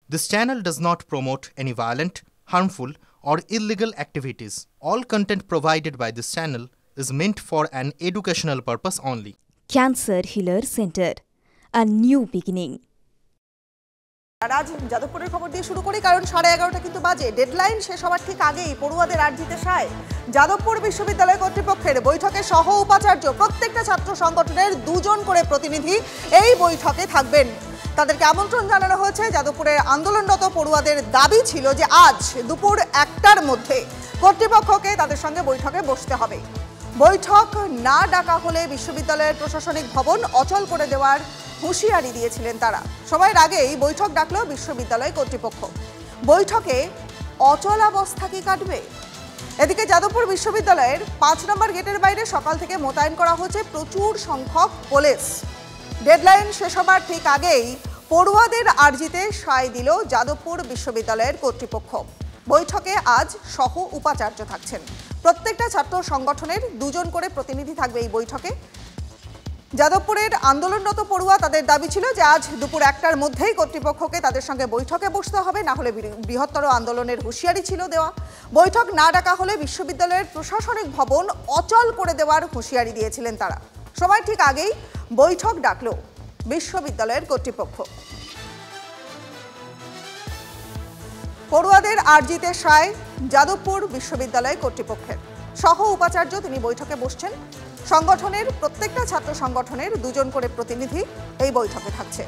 This channel does not promote any violent, harmful, or illegal activities. All content provided by this channel is meant for an educational purpose only. Cancer Healer Center, a new beginning. আজ যাদবপুরের খবর দিয়ে শুরু করি, কারণ 11:30 কিন্তু বাজে। Deadline শেষ হওয়ার ঠিক আগেই পড়ুয়াদের আর্জিতে সায় যাদবপুর বিশ্ববিদ্যালয় কর্তৃপক্ষের। বৈঠকে সহ উপাচার্য প্রত্যেকটা ছাত্র সংগঠনের 2 জন করে প্রতিনিধি এই বৈঠকে থাকবেন। তাদেরকে আমন্ত্রণ জানানো হয়েছে। যাদবপুরের আন্দোলনরত পড়ুয়াদের দাবি ছিল যে আজ দুপুর 1টার মধ্যে কর্তৃপক্ষকে তাদের সঙ্গে বৈঠকে বসতে হবে। বৈঠক না ডাকা হলে বিশ্ববিদ্যালয়ের প্রশাসনিক ভবন অচল করে দেওয়ার হুঁশিয়ারি দিয়েছিলেন তারা। সময়ের আগেই বৈঠক ডাকলো বিশ্ববিদ্যালয় কর্তৃপক্ষ। বৈঠকে অচলাবস্থা কি কাটবে? এদিকে যাদবপুর বিশ্ববিদ্যালয়ের 5 নম্বর গেটের বাইরে সকাল থেকে মোতায়েন করা হচ্ছে প্রচুর সংখ্যক পুলিশ। ডেডলাইন শেষ হবার ঠিক আগেই পড়ুয়াদের আর্জিতে সায় দিল যাদবপুর বিশ্ববিদ্যালয়ের কর্তৃপক্ষ। বৈঠকে আজ সহ উপাচার্য থাকছেন। প্রত্যেকটা ছাত্র সংগঠনের 2 জন করে প্রতিনিধি থাকবে এই বৈঠকে। যাদবপুরের আন্দোলনরত পড়ুয়া তাদের দাবি ছিল যে আজ দুপুর 1টার মধ্যেই কর্তৃপক্ষকে তাদের সঙ্গে বৈঠকে বসতে হবে, না হলে বৃহত্তর আন্দোলনের হুঁশিয়ারি ছিল দেওয়া। বৈঠক না ডাকা হলে বিশ্ববিদ্যালয়ের প্রশাসনিক ভবন অচল করে দেওয়ার হুঁশিয়ারি দিয়েছিলেন তারা। সময় ঠিক আগেই বৈঠক ডাকলো বিশ্ববিদ্যালয়ের কর্তৃপক্ষ। পড়ুয়াদের আর্জিতে সায় যাদবপুর বিশ্ববিদ্যালয় কর্তৃপক্ষের। সহ উপাচার্য তিনি বৈঠকে বসছেন। সংগঠনের প্রত্যেকটা ছাত্র সংগঠনের 2 জন করে প্রতিনিধি এই বৈঠকে থাকছে।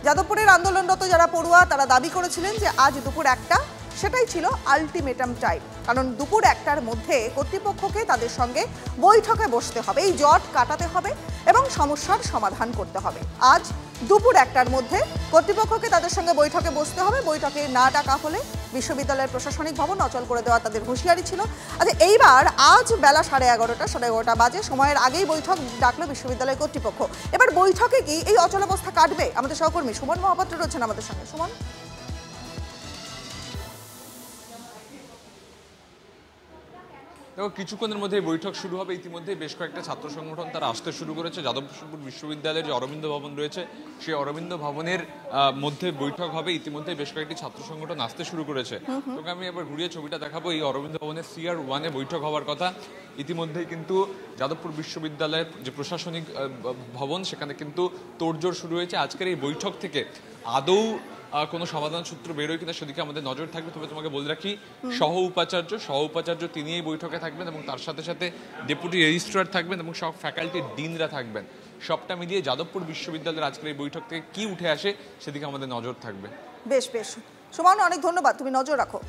যাদবপুরের আন্দোলনরত যারা পড়ুয়া তারা দাবি করেছিলেন যে আজ দুপুর 1টা সেটাই ছিল আলটিমেটাম টাইম, কারণ দুপুর 1টার মধ্যে কর্তৃপক্ষকে তাদের সঙ্গে বৈঠকে বসতে হবে, এই জট কাটাতে হবে এবং সমস্যার সমাধান করতে হবে। আজ দুপুর 1টার মধ্যে কর্তৃপক্ষকে তাদের সঙ্গে বৈঠকে বসতে হবে। বৈঠকে না ডাকা হলে বিশ্ববিদ্যালয়ের প্রশাসনিক ভবন অচল করে দেওয়া তাদের হুঁশিয়ারি ছিল। আচ্ছা, এইবার আজ বেলা 11:30 বাজে। সময়ের আগেই বৈঠক ডাকলো বিশ্ববিদ্যালয় কর্তৃপক্ষ। এবার বৈঠকে কি এই অচলাবস্থা কাটবে? আমাদের সহকর্মী সুমন মহাপাত্র রয়েছেন আমাদের সঙ্গে। সুমন, কিছুক্ষণের মধ্যে বৈঠক শুরু হবে। ইতিমধ্যে বেশ কয়েকটা ছাত্র সংগঠন তারা আসতে শুরু করেছে। যাদবপুর বিশ্ববিদ্যালয়ের যে অরবিন্দ ভবন রয়েছে সেই অরবিন্দ ভবনের মধ্যে বৈঠক হবে। ইতিমধ্যে বেশ কয়েকটি ছাত্র সংগঠন আসতে শুরু করেছে। তোকে আমি এবার ঘুরিয়ে ছবিটা দেখাবো। এই অরবিন্দ ভবনের CR1-এ বৈঠক হওয়ার কথা। ইতিমধ্যেই কিন্তু যাদবপুর বিশ্ববিদ্যালয়ের যে প্রশাসনিক ভবন সেখানে কিন্তু তোড়জোড় শুরু হয়েছে। আজকের এই বৈঠক থেকে আদৌ কোনো সমাধান সূত্র বেরোয় কিনা সেদিকে আমাদের নজর থাকবে। তবে তোমাকে বলে রাখি, সহ উপাচার্য তিনি এই বৈঠকে থাকবেন এবং তার সাথে সাথে ডেপুটি রেজিস্ট্রার থাকবেন এবং সব ফ্যাকাল্টির ডিনরা থাকবেন। সবটা মিলিয়ে যাদবপুর বিশ্ববিদ্যালয়ের আজকের এই বৈঠক থেকে কি উঠে আসে সেদিকে আমাদের নজর থাকবে। বেশ সুমন, অনেক ধন্যবাদ, তুমি নজর রাখো।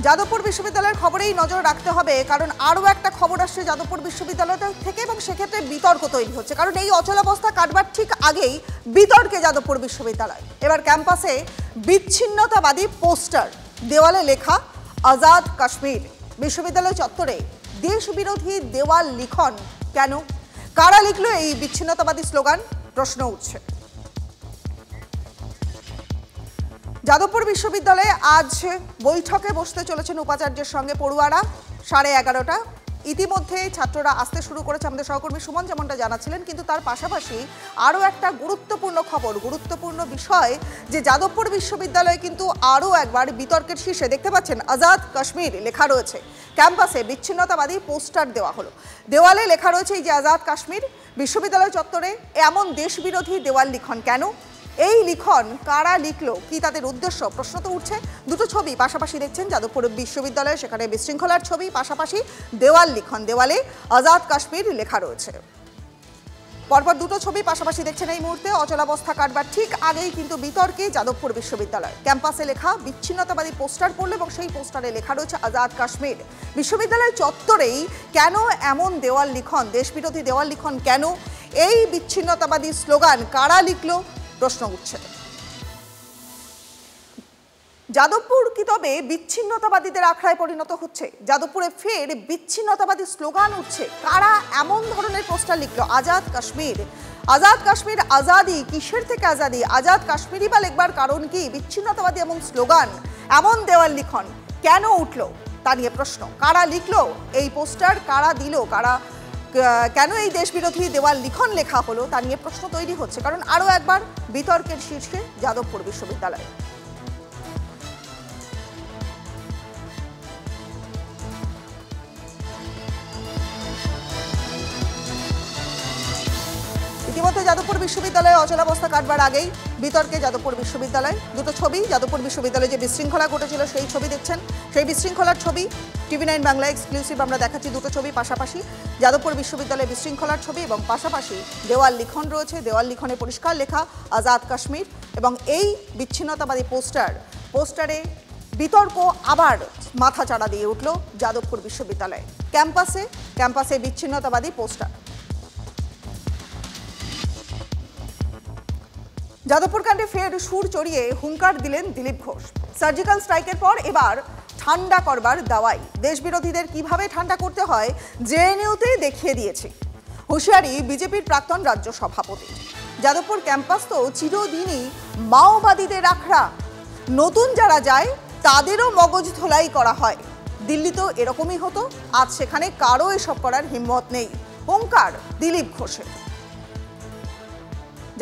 যাদবপুর বিশ্ববিদ্যালয়ের খবরেই নজর রাখতে হবে, কারণ আরও একটা খবর আসছে যাদবপুর বিশ্ববিদ্যালয় থেকে এবং সেক্ষেত্রে বিতর্ক তৈরি হচ্ছে। কারণ এই অচলাবস্থা কাটবার ঠিক আগেই বিতর্কে যাদবপুর বিশ্ববিদ্যালয়। এবার ক্যাম্পাসে বিচ্ছিন্নতাবাদী পোস্টার, দেওয়ালে লেখা আজাদ কাশ্মীর। বিশ্ববিদ্যালয় চত্বরে দেশবিরোধী দেওয়াল লিখন কেন? কারা লিখলো এই বিচ্ছিন্নতাবাদী স্লোগান? প্রশ্ন উঠছে। যাদবপুর বিশ্ববিদ্যালয়ে আজ বৈঠকে বসতে চলেছেন উপাচার্যের সঙ্গে পড়ুয়ারা। 11:30 ইতিমধ্যে ছাত্ররা আসতে শুরু করেছে। আমাদের সহকর্মী সুমন যেমনটা জানাচ্ছিলেন, কিন্তু তার পাশাপাশি আরও একটা গুরুত্বপূর্ণ বিষয় যে যাদবপুর বিশ্ববিদ্যালয়ে কিন্তু আরও একবার বিতর্কের শীর্ষে দেখতে পাচ্ছেন আজাদ কাশ্মীর লেখা রয়েছে। ক্যাম্পাসে বিচ্ছিন্নতাবাদী পোস্টার দেওয়া হলো। দেওয়ালে লেখা রয়েছে এই যে আজাদ কাশ্মীর। বিশ্ববিদ্যালয় চত্বরে এমন দেশবিরোধী দেওয়াল লিখন কেন? এই লিখন কারা লিখলো, কি তাদের উদ্দেশ্য? প্রশ্ন তো উঠছে। 2টো ছবি পাশাপাশি দেখছেন যাদবপুর বিশ্ববিদ্যালয়ে, সেখানে বিশৃঙ্খলার ছবি, পাশাপাশি দেওয়াল লিখন। দেওয়ালে আজাদ কাশ্মীর লেখা রয়েছে। পরপর 2টো ছবি পাশাপাশি দেখছেন এই মুহূর্তে। অচলাবস্থা কাটবার ঠিক আগেই কিন্তু বিতর্কে যাদবপুর বিশ্ববিদ্যালয়। ক্যাম্পাসে লেখা বিচ্ছিন্নতাবাদী পোস্টার পড়লো এবং সেই পোস্টারে লেখা রয়েছে আজাদ কাশ্মীর। বিশ্ববিদ্যালয় চত্বরেই কেন এমন দেওয়াল লিখন, দেশবিরোধী দেওয়াল লিখন কেন? এই বিচ্ছিন্নতাবাদী স্লোগান কারা লিখলো? প্রশ্ন উঠছে। যাদবপুর কি তবে বিচ্ছিন্নতাবাদীদের আখড়ায় পরিণত হচ্ছে? যাদবপুরে ফের বিচ্ছিন্নতাবাদী স্লোগান উঠছে। কারা এমন ধরনের পোস্টার লিখলো? আজাদ কাশ্মীর, আজাদি। কিসের থেকে আজাদি? আজাদ কাশ্মীরি বা লিখবার কারণ কি? বিচ্ছিন্নতাবাদী এমন স্লোগান, এমন দেওয়াল লিখন কেন উঠলো তা নিয়ে প্রশ্ন। কারা লিখলো এই পোস্টার? কারা দিল? কারা কেন এই দেশবিরোধী দেওয়াল লিখন লেখা হলো তা নিয়ে প্রশ্ন তৈরি হচ্ছে, কারণ আরও একবার বিতর্কের শীর্ষে যাদবপুর বিশ্ববিদ্যালয়। ইতিমধ্যে যাদবপুর বিশ্ববিদ্যালয়ে অচলাবস্থা কাটবার আগেই বিতর্কে যাদবপুর বিশ্ববিদ্যালয়। দুটো ছবি, যাদবপুর বিশ্ববিদ্যালয়ে যে বিশৃঙ্খলা ঘটেছিল সেই ছবি দেখছেন, সেই বিশৃঙ্খলার ছবি TV9 বাংলা এক্সক্লুসিভ আমরা দেখাচ্ছি। দুটো ছবি পাশাপাশি, যাদবপুর বিশ্ববিদ্যালয়ে বিশৃঙ্খলার ছবি এবং পাশাপাশি দেওয়াল লিখন রয়েছে। দেওয়াল লিখনে পরিষ্কার লেখা আজাদ কাশ্মীর এবং এই বিচ্ছিন্নতাবাদী পোস্টারে বিতর্ক আবার মাথাচাড়া দিয়ে উঠল যাদবপুর বিশ্ববিদ্যালয়ে। ক্যাম্পাসে বিচ্ছিন্নতাবাদী পোস্টার। যাদবপুর কাণ্ডে ফের সুর চড়িয়ে হুঙ্কার দিলেন দিলীপ ঘোষ। সার্জিক্যাল স্ট্রাইকের পর এবার ঠান্ডা করবার দাওয়াই। দেশবিরোধীদের কিভাবে ঠান্ডা করতে হয় জেএনইউতে দেখিয়ে দিয়েছে, হুঁশিয়ারি বিজেপির প্রাক্তন রাজ্য সভাপতি। যাদবপুর ক্যাম্পাস তো চিরদিনই মাওবাদীদের আখড়া, নতুন যারা যায় তাদেরও মগজ ধোলাই করা হয়। দিল্লিতেও এরকমই হতো, আজ সেখানে কারো এসব করার হিম্মত নেই, হুঙ্কার দিলীপ ঘোষের।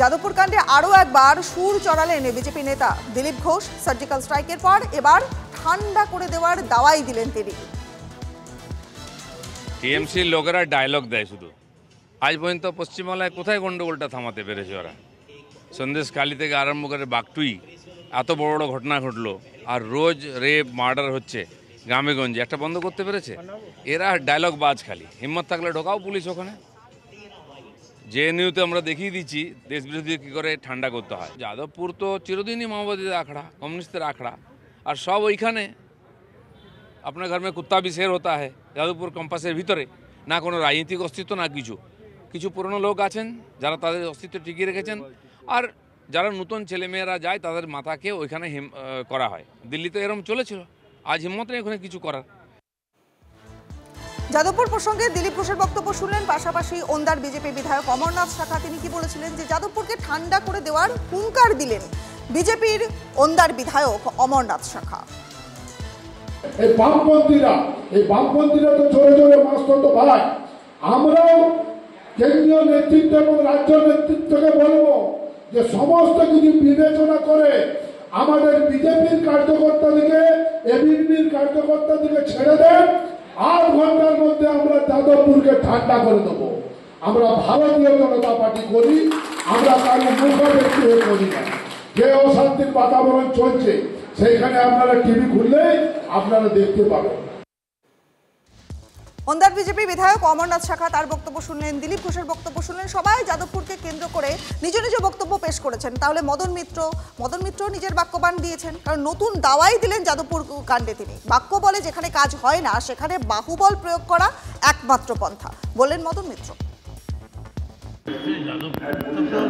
যাদবপুর কাণ্ডে আরও একবার সুর চড়ালেন বিজেপি নেতা দিলীপ ঘোষ। সার্জিক্যাল স্ট্রাইকের পর এবার ঠান্ডা করে দেওয়ার দাওয়াই দিলেন তিনি। টিএমসি লোকেরা ডায়লগ দেয় শুধু। আজ পর্যন্ত পশ্চিমবাংলায় কোথায় গন্ডগোলটা থামাতে পেরেছে ওরা? সন্দেশখালি থেকে আরম্ভ করে বাগটুই এত বড় বড় ঘটনা ঘটলো, আর রোজ রেপ মার্ডার হচ্ছে গ্রামে গঞ্জে, একটা বন্ধ করতে পেরেছে? এরা ডায়লগ বাজ, খালি হিম্মত থাকলে ঢোকাও পুলিশ ওখানে। জেএনইউতে আমরা দেখিয়ে দিচ্ছি দেশবিরোধী কী করে ঠান্ডা করতে হয়। যাদবপুর তো চিরদিনই মাওবাদীদের আখড়া, কমিউনিস্টদের আখড়া, আর সব ওইখানে। আপনার ঘর में कुत्ता भी शेर होता है। যাদবপুর ক্যাম্পাসের ভিতরে না কোনো রাজনৈতিক অস্তিত্ব, না কিছু পুরনো লোক আছেন যারা তাদের অস্তিত্ব টিকিয়ে রেখেছেন, আর যারা নতুন ছেলেমেয়েরা যায় তাদের মাথাকে ওইখানে করা হয়। দিল্লিতে এরকম চলেছিল, আজ হিম্মত নেই ওখানে কিছু করার। যাদবপুর প্রসঙ্গে দিলীপ ঘোষের বক্তব্য শুনলেন, পাশাপাশি ওন্দার বিজেপি বিধায়ক অমরনাথ শাখা তিনি কি বলেছিলেন, যে যাদবপুরকে ঠান্ডা করে দেওয়ার হুঙ্কার দিলেন বিজেপির ওন্দার বিধায়ক অমরনাথ শাখা। এই বামপন্থীরা তো জোরে জোরে মাস্টার তো বাড়ায়। আমরাও কেন্দ্রীয় নেতৃত্ব এবং রাজ্য নেতৃত্বকে বলবো যে সমস্ত কিছু বিবেচনা করে আমাদের বিজেপির কার্যকর্তাদিকে, এবিপির কার্যকর্তাদিকে ছেড়ে দেন। 8 ঘন্টার মধ্যে আমরা যাদবপুরকে ঠান্ডা করে দেবো। আমরা ভারতীয় জনতা পার্টি করি, আমরা কারো মুখাপেক্ষি হয়ে করি না। যে অশান্তির বাতাবরণ চলছে সেইখানে আপনারা টিভি খুললেই আপনারা দেখতে পাবেন। ওন্দার বিজেপি বিধায়ক অমরনাথ শাখা তার বক্তব্য শুনলেন, দিলীপ ঘোষের বক্তব্য শুনলেন, সবাই যাদবপুরকে কেন্দ্র করে নিজ নিজ বক্তব্য পেশ করেছেন। তাহলে মদন মিত্র নিজের বাক্যবান দিয়েছেন, কারণ নতুন দাওয়াই দিলেন যাদবপুর কাণ্ডে তিনি। বাক্য বলে যেখানে কাজ হয় না সেখানে বাহুবল প্রয়োগ করা একমাত্র পন্থা, বললেন মদন মিত্র।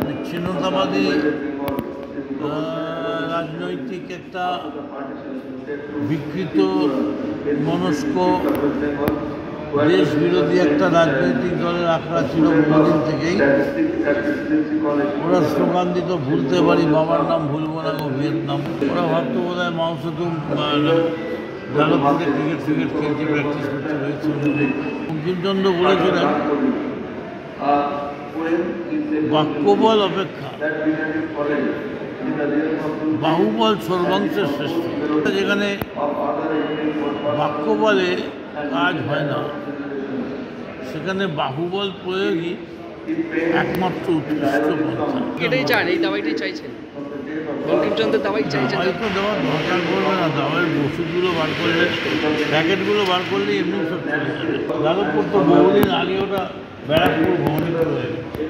বিচ্ছিন্নতাবাদী রাজনৈতিক একটা বিকৃত মনস্ক দেশ বিরোধী একটা রাজনৈতিক দলের আখড়া ছিল বহুদিন থেকেই। ওরা স্লোগান দিত, ভুলতে পারি বাবার নাম, ভুলবো না গো ভিয়েতনাম। ওরা ভাবতো বোধ হয় মাও সেতুং যাদবপুরে ক্রিকেট খেলছে, প্র্যাকটিস করতে হয়েছে। বঙ্কিমচন্দ্র বলেছিলেন, বাক্যবল অপেক্ষা বাহুবল সর্বাংশের শ্রেষ্ঠ। যেখানে বাক্যবলে কাজ হয় না সেখানে বাহুবল প্রয়োগই একমাত্র উৎকৃষ্ট পন্থা। এটাই চান, এই দাওয়াইটাই চাইছেন, বঙ্কিমচন্দ্রের দাওয়াই চাইছেন। দাওয়াই তো দেওয়ার দরকার পড়বে না, দাওয়াইয়ের ওষুধগুলো বার করলে, প্যাকেটগুলো বার করলে এমনি সব চলে যাবে। যাদবপুর তো বহুদিন আগে ওটা ব্যারাকপুর ভবনিত হয়ে গেছে।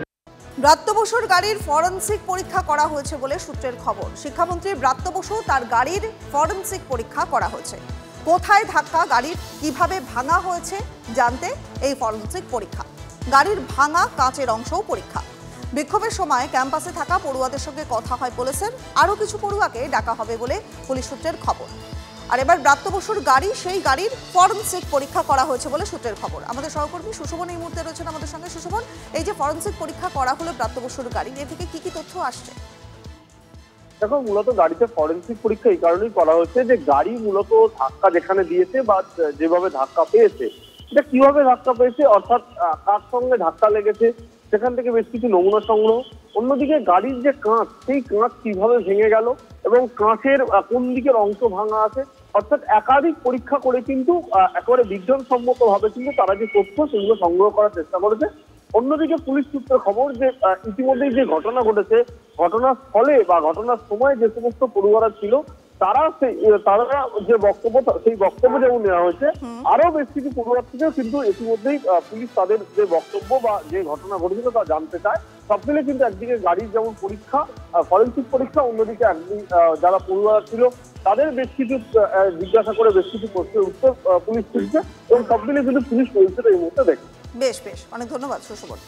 ব্রাত্য বসুর গাড়ির ফরেনসিক পরীক্ষা করা হয়েছে বলে সূত্রের খবর। শিক্ষামন্ত্রী ব্রাত্য বসু তার গাড়ির ফরেনসিক পরীক্ষা করা হয়েছে। কোথায় ধাক্কা, গাড়ির কিভাবে ভাঙা হয়েছে জানতে এই ফরেনসিক পরীক্ষা। গাড়ির ভাঙা কাঁচের অংশও পরীক্ষা। বিক্ষোভের সময় ক্যাম্পাসে থাকা পড়ুয়াদের সঙ্গে কথা হয় পুলিশের, আরও কিছু পড়ুয়াকে ডাকা হবে বলে পুলিশ সূত্রের খবর। আর এবার ব্রাত্য বসুর গাড়ি, সেই গাড়ির ফরেনসিক পরীক্ষা করা হয়েছে বলে সূত্রের খবর। আমাদের সহকর্মী সুশোভন এই মুহূর্তে রয়েছেন আমাদের সঙ্গে। সুশোভন, এই যে ফরেনসিক পরীক্ষা করা হলো ব্রাত্য বসুর গাড়ি, এ থেকে কি তথ্য আসছে? দেখো, মূলত গাড়িতে ফরেনসিক পরীক্ষা এই কারণেই করা হচ্ছে যে গাড়ি মূলত ধাক্কা যেখানে দিয়েছে বা যেভাবে ধাক্কা পেয়েছে এটা কিভাবে ধাক্কা পেয়েছে, অর্থাৎ কার সঙ্গে ধাক্কা লেগেছে, সেখান থেকে বেশ কিছু নমুনা সংগ্রহ। অন্যদিকে গাড়ির যে কাঁচ, সেই কাঁচ কিভাবে ভেঙে গেল এবং কাঁচের কোন দিকের অংশ ভাঙা আছে, অর্থাৎ একাধিক পরীক্ষা করে কিন্তু একেবারে বিজ্ঞানসম্মত ভাবে কিন্তু তারা যে তথ্য সেগুলো সংগ্রহ করার চেষ্টা করেছে। অন্যদিকে পুলিশ সূত্রে খবর যে ইতিমধ্যেই যে ঘটনা ঘটেছে, ঘটনার ফলে বা ঘটনার সময় যে সমস্ত পড়ুয়ারা ছিল তারা যে বক্তব্য, সেই বক্তব্য যেমন নেওয়া হয়েছে, আরো বেশ কিছু পড়ুয়ার থেকেও কিন্তু ইতিমধ্যেই পুলিশ তাদের যে বক্তব্য বা যে ঘটনা ঘটেছিল তা জানতে চায়। সব মিলে কিন্তু একদিকে গাড়ির যেমন পরীক্ষা, ফরেন্সিক পরীক্ষা, অন্যদিকে একদিন যারা পড়ুয়ারা ছিল তাদের বেশ কিছু জিজ্ঞাসা করে বেশ কিছু প্রশ্নের উত্তর পুলিশ দিচ্ছে এবং সব মিলে কিন্তু পুলিশ পরিস্থিতি এই মুহূর্তে দেখে। বেশ বেশ, অনেক ধন্যবাদ সুশোভন।